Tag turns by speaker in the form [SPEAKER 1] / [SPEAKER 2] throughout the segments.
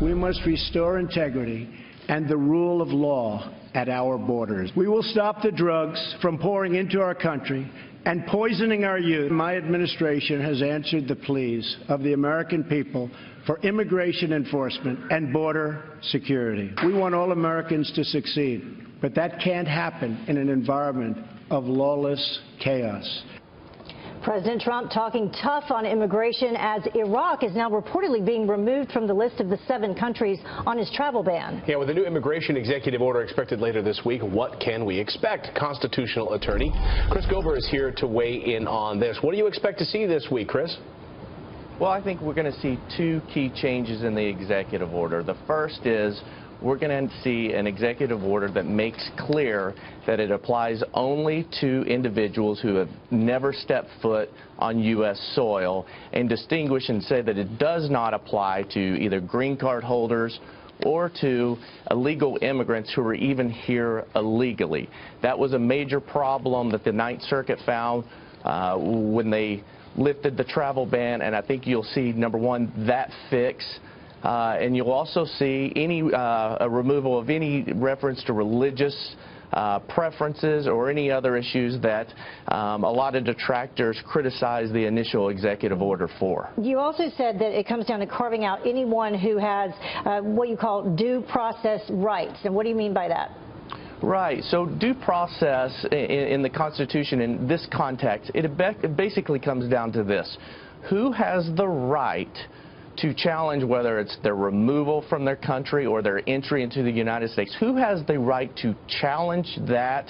[SPEAKER 1] We must restore integrity and the rule of law at our borders. We will stop the drugs from pouring into our country and poisoning our youth. My administration has answered the pleas of the American people for immigration enforcement and border security. We want all Americans to succeed, but that can't happen in an environment of lawless chaos.
[SPEAKER 2] President Trump talking tough on immigration as Iraq is now reportedly being removed from the list of the 7 countries on his travel ban.
[SPEAKER 3] Yeah, with a new immigration executive order expected later this week, what can we expect? Constitutional attorney Chris Gober is here to weigh in on this. What do you expect to see this week, Chris?
[SPEAKER 4] Well, I think we're going to see 2 key changes in the executive order. The first is we're going to see an executive order that makes clear that it applies only to individuals who have never stepped foot on U.S. soil, and distinguish and say that it does not apply to either green card holders or to illegal immigrants who are even here illegally. That was a major problem that the Ninth Circuit found when they lifted the travel ban, and I think you'll see, number one, that fix. And you'll also see a removal of any reference to religious preferences or any other issues that a lot of detractors criticize the initial executive order for.
[SPEAKER 2] You also said that it comes down to carving out anyone who has what you call due process rights. And what do you mean by that?
[SPEAKER 4] Right. So due process in the Constitution in this context, it basically comes down to this. Who has the right to challenge whether it's their removal from their country or their entry into the United States? Who has the right to challenge that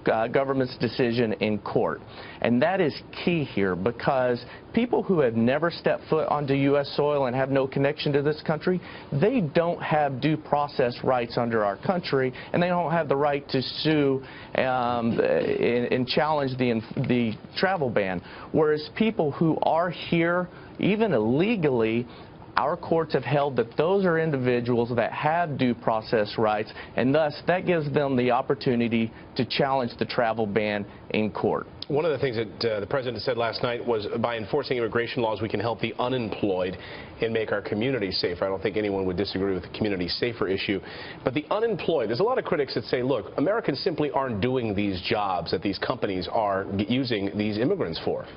[SPEAKER 4] government's decision in court? And that is key here, because people who have never stepped foot onto U.S. soil and have no connection to this country, they don't have due process rights under our country, and they don't have the right to sue and challenge the travel ban. Whereas people who are here, even illegally, our courts have held that those are individuals that have due process rights, and thus that gives them the opportunity to challenge the travel ban in court.
[SPEAKER 3] One of the things that the president said last night was by enforcing immigration laws, we can help the unemployed and make our communities safer. I don't think anyone would disagree with the community safer issue. But the unemployed, there's a lot of critics that say, look, Americans simply aren't doing these jobs that these companies are using these immigrants for.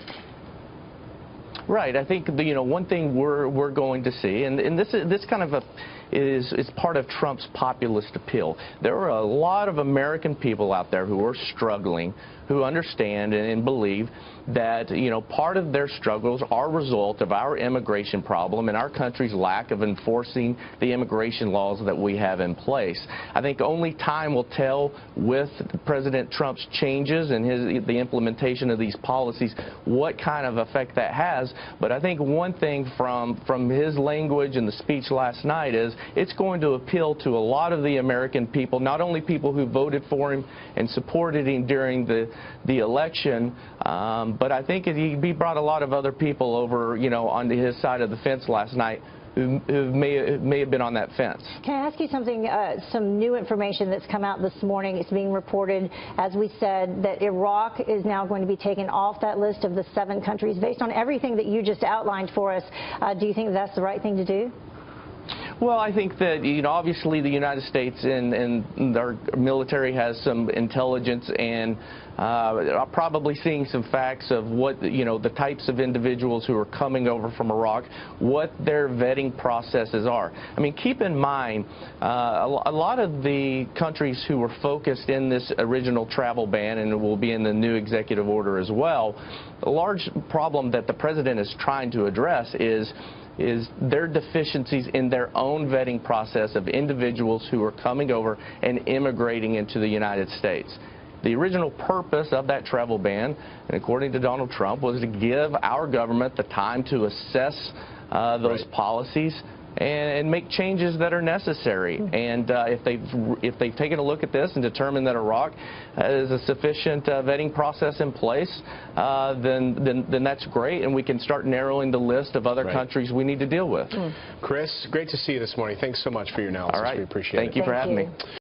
[SPEAKER 4] Right. I think one thing we're going to see, and this kind of is part of Trump's populist appeal. There are a lot of American people out there who are struggling, who understand and believe that part of their struggles are a result of our immigration problem and our country's lack of enforcing the immigration laws that we have in place. I think only time will tell with President Trump's changes and the implementation of these policies what kind of effect that has. But I think one thing from his language and the speech last night is it's going to appeal to a lot of the American people, not only people who voted for him and supported him during the election, but I think he brought a lot of other people over, onto his side of the fence last night who may have been on that fence.
[SPEAKER 2] Can I ask you something, some new information that's come out this morning? It's being reported, as we said, that Iraq is now going to be taken off that list of the 7 countries. Based on everything that you just outlined for us, do you think that's the right thing to do?
[SPEAKER 4] Well, I think that, obviously the United States and our military has some intelligence and probably seeing some facts of what, the types of individuals who are coming over from Iraq, what their vetting processes are. I mean, keep in mind, a lot of the countries who were focused in this original travel ban, and it will be in the new executive order as well, a large problem that the president is trying to address is their deficiencies in their own vetting process of individuals who are coming over and immigrating into the United States. The original purpose of that travel ban, and according to Donald Trump, was to give our government the time to assess those policies and make changes that are necessary. And if they've taken a look at this and determined that Iraq has a sufficient vetting process in place, then that's great, and we can start narrowing the list of other countries we need to deal with.
[SPEAKER 3] Chris, great to see you this morning. Thanks so much for your analysis.
[SPEAKER 4] All right.
[SPEAKER 3] We appreciate it.
[SPEAKER 4] Thank you for having me.